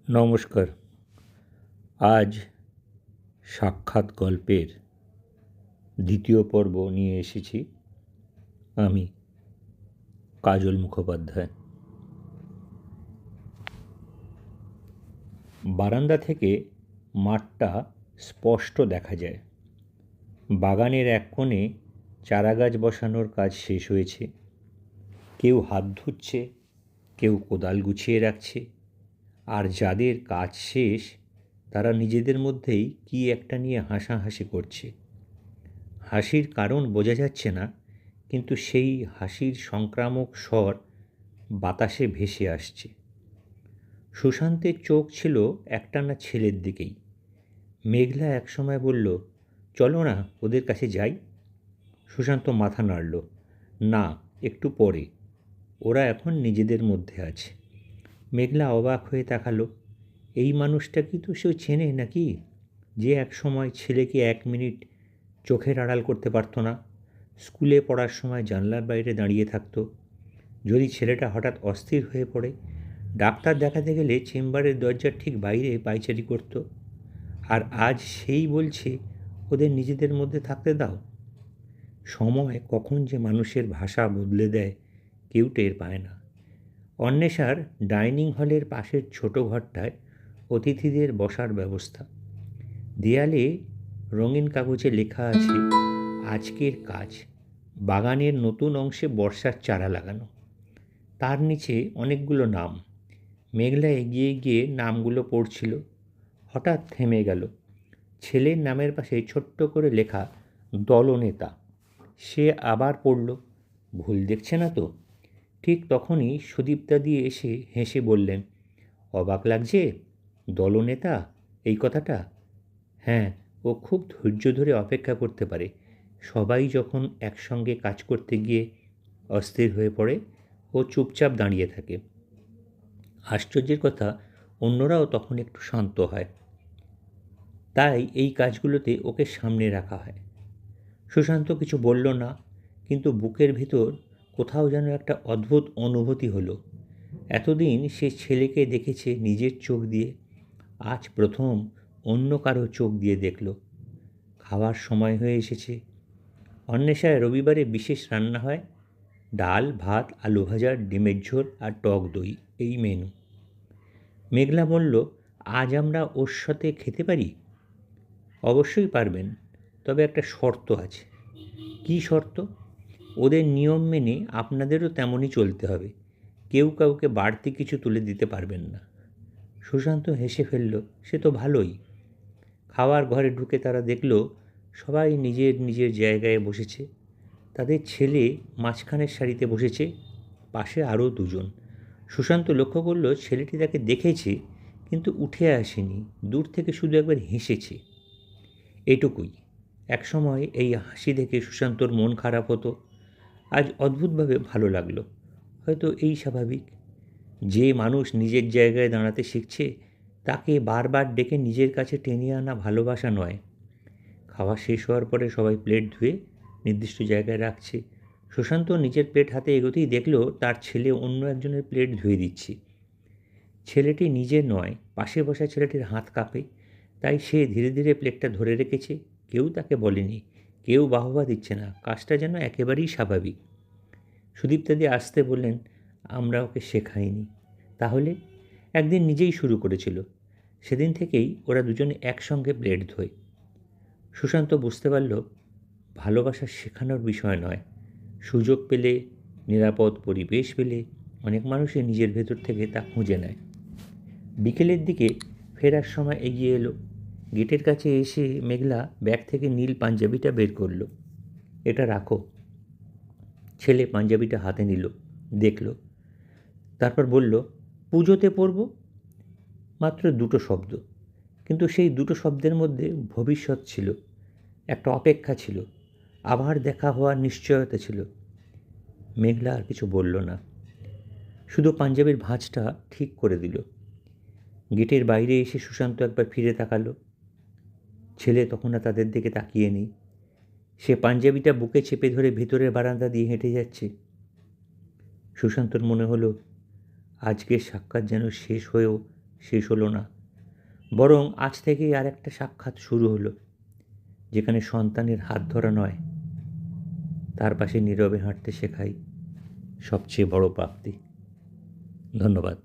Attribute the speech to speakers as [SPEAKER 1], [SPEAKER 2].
[SPEAKER 1] নমস্কার। আজ সাক্ষাৎ গল্পের দ্বিতীয় পর্ব নিয়ে এসেছি আমি, কাজল মুখোপাধ্যায়। বারান্দা থেকে মাঠটা স্পষ্ট দেখা যায়। বাগানের এক কোণে চারাগাছ বসানোর কাজ শেষ হয়েছে। কেউ হাত ধুচ্ছে, কেউ কোদাল গুছিয়ে রাখছে, আর যাদের কাজ শেষ তারা নিজেদের মধ্যেই কি একটা নিয়ে হাসাহাসি করছে। হাসির কারণ বোঝা যাচ্ছে না, কিন্তু সেই হাসির সংক্রামক স্বর বাতাসে ভেসে আসছে। সুশান্তের চোখ ছিল একটানা ছেলের দিকেই। মেঘলা একসময় বলল, চলো না ওদের কাছে যাই। সুশান্ত মাথা নাড়ল, না, একটু পরে, ওরা এখন নিজেদের মধ্যে আছে। মেঘলা অবাক হয়ে তাকালো, এই মানুষটা কি তো সে চেনে নাকি, যে এক সময় ছেলেকে 1 মিনিট চোখের আড়াল করতে পারত না, স্কুলে পড়ার সময় জানলার বাইরে দাঁড়িয়ে থাকতো। যদি ছেলেটা হঠাৎ অস্থির হয়ে পড়ে, ডাক্তার দেখাতে গেলে চেম্বারের দরজার ঠিক বাইরে পায়চারি করত। আর আজ সেই বলছে ওদের নিজেদের মধ্যে থাকতে দাও। সময় কখন যে মানুষের ভাষা বদলে দেয় কেউ টের পায় না। অন্বেষার ডাইনিং হলের পাশের ছোট ঘরটায় অতিথিদের বসার ব্যবস্থা। দেয়ালে রঙিন কাগজে লেখা আছে আজকের কাজ, বাগানের নতুন অংশে বর্ষার চারা লাগানো। তার নিচে অনেকগুলো নাম। মেঘলা এগিয়ে গিয়ে নামগুলো পড়ছিল, হঠাৎ থেমে গেল। ছেলের নামের পাশে ছোট্ট করে লেখা দলনেতা। সে আবার পড়ল, ভুল দেখছে না তো? ঠিক তখনই সুদীপ্তাদি এসে হেসে বললেন, অবাক লাগছে দলনেতা এই কথাটা? হ্যাঁ, ও খুব ধৈর্য ধরে অপেক্ষা করতে পারে। সবাই যখন একসঙ্গে কাজ করতে গিয়ে অস্থির হয়ে পড়ে, ও চুপচাপ দাঁড়িয়ে থাকে। আশ্চর্যের কথা, অন্যরাও তখন একটু শান্ত হয়। তাই এই কাজগুলোতে ওকে সামনে রাখা হয়। সুশান্ত কিছু বলল না, কিন্তু বুকের ভিতর কোথাও যেন একটা অদ্ভুত অনুভূতি হলো। এতদিন সে ছেলেকে দেখেছে নিজের চোখ দিয়ে, আজ প্রথম অন্য কারো চোখ দিয়ে দেখল। খাওয়ার সময় হয়ে এসেছে। অন্বেষায় রবিবারে বিশেষ রান্না হয়, ডাল, ভাত, আলু ভাজা, ডিমের ঝোল আর টক দই, এই মেনু। মেঘলা বলল, আজ আমরা ওর সাথে খেতে পারি? অবশ্যই পারবেন, তবে একটা শর্ত আছে। কী শর্ত? ওদের নিয়ম মেনে আপনাদেরও তেমনই চলতে হবে। কেউ কাউকে বাড়তি কিছু তুলে দিতে পারবেন না। সুশান্ত হেসে ফেলল, সে তো ভালোই। খাওয়ার ঘরে ঢুকে তারা দেখল সবাই নিজের নিজের জায়গায় বসেছে। তাদের ছেলে মাঝখানের সারিতে বসেছে, পাশে আরও 2জন। সুশান্ত লক্ষ্য করল ছেলেটি তাকে দেখেছে, কিন্তু উঠে আসেনি, দূর থেকে শুধু একবার হেসেছে। এটুকুই। একসময় এই হাসি দেখে সুশান্তর মন খারাপ হতো, আজ অদ্ভুতভাবে ভালো লাগলো। হয়তো এই স্বাভাবিক। যে মানুষ নিজের জায়গায় দাঁড়াতে শিখছে তাকে বারবার ডেকে নিজের কাছে টেনে আনা ভালোবাসা নয়। খাওয়া শেষ হওয়ার পরে সবাই প্লেট ধুয়ে নির্দিষ্ট জায়গায় রাখছে। সুশান্ত নিজের প্লেট হাতে এগোতেই দেখল তার ছেলে অন্য একজনের প্লেট ধুয়ে দিচ্ছে। ছেলেটি নিজে নয়, পাশে বসা ছেলেটির হাত কাঁপে, তাই সে ধীরে ধীরে প্লেটটা ধরে রেখেছে। কেউ তাকে বলেনি, কেউ বাহবা দিচ্ছে না, কাজটা যেন একেবারেই স্বাভাবিক। সুদীপ্তাদি আসতে বললেন, আমরা ওকে শেখাইনি। তাহলে? একদিন নিজেই শুরু করেছিল। সেদিন থেকেই ওরা দুজনে একসঙ্গে প্লেট ধোয়। সুশান্ত বুঝতে পারল, ভালোবাসা শেখানোর বিষয় নয়। সুযোগ পেলে, নিরাপদ পরিবেশ পেলে অনেক মানুষই নিজের ভেতর থেকে তা খুঁজে নেয়। বিকেলের দিকে ফেরার সময় এগিয়ে এলো। গেটের কাছে এসে মেঘলা ব্যাগ থেকে নীল পাঞ্জাবিটা বের করল। এটা রাখো। ছেলে পাঞ্জাবিটা হাতে নিল, দেখল, তারপর বলল, পুজোতে পরব। মাত্র 2টো শব্দ, কিন্তু সেই 2টো শব্দের মধ্যে ভবিষ্যৎ ছিল, একটা অপেক্ষা ছিল, আবার দেখা হওয়ার নিশ্চয়তা ছিল। মেঘলা আর কিছু বলল না, শুধু পাঞ্জাবির ভাঁজটা ঠিক করে দিল। গেটের বাইরে এসে সুশান্ত একবার ফিরে তাকালো। ছেলে তখন আর তাদের দিকে তাকিয়ে নেই। সে পাঞ্জাবিটা বুকে চেপে ধরে ভেতরের বারান্দা দিয়ে হেঁটে যাচ্ছে। সুশান্তর মনে হলো আজকের সাক্ষাৎ যেন শেষ হয়েও শেষ হলো না, বরং আজ থেকেই আর একটা সাক্ষাৎ শুরু হলো, যেখানে সন্তানের হাত ধরা নয়, তার পাশে নীরবে হাঁটতে শেখাই সবচেয়ে বড় প্রাপ্তি। ধন্যবাদ।